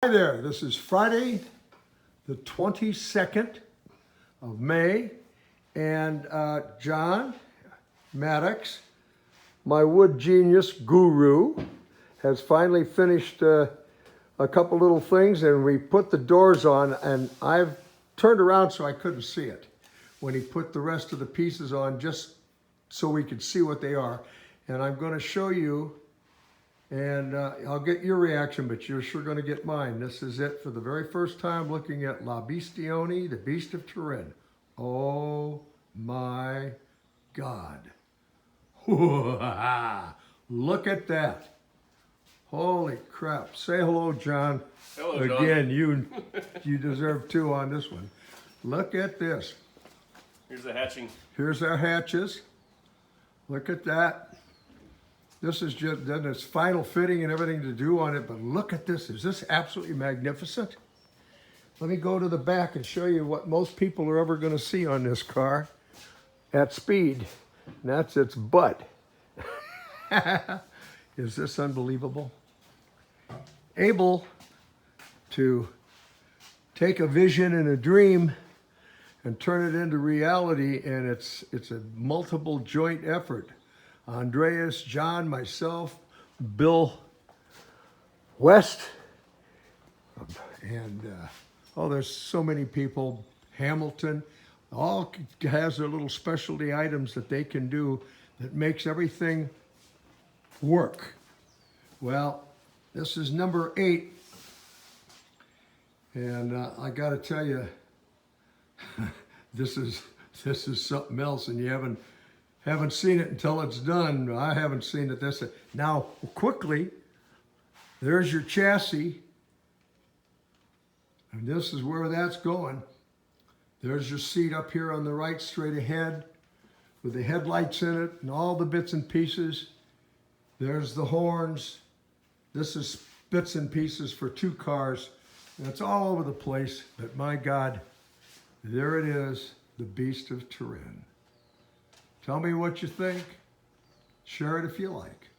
Hi there, this is Friday the 22nd of May, and John Maddox, my wood genius guru, has finally finished a couple little things, and we put the doors on, and I've turned around so I couldn't see it when he put the rest of the pieces on, just so we could see what they are. And I'm going to show you, and I'll get your reaction, but you're sure going to get mine. This is it for the very first time, looking at Bestioni, the Beast of Turin. Oh my God. Look at that. Holy crap. Say hello, John. Hello, John. Again, you deserve two on this one. Look at this. Here's the hatching. Here's our hatches. Look at that. This is just then its final fitting and everything to do on it, but look at this. Is this absolutely magnificent? Let me go to the back and show you what most people are ever going to see on this car at speed. And that's its butt. Is this unbelievable? Able to take a vision and a dream and turn it into reality, and it's a multiple joint effort. Andreas, John, myself, Bill West, and there's so many people. Hamilton, all has their little specialty items that they can do that makes everything work. Well, this is number 8, and I got to tell you, this is something else, and you haven't seen it until it's done. I haven't seen it. Now, quickly, there's your chassis. And this is where that's going. There's your seat up here on the right, straight ahead, with the headlights in it and all the bits and pieces. There's the horns. This is bits and pieces for 2 cars. And it's all over the place, but my God, there it is, the Beast of Turin. Tell me what you think. Share it if you like.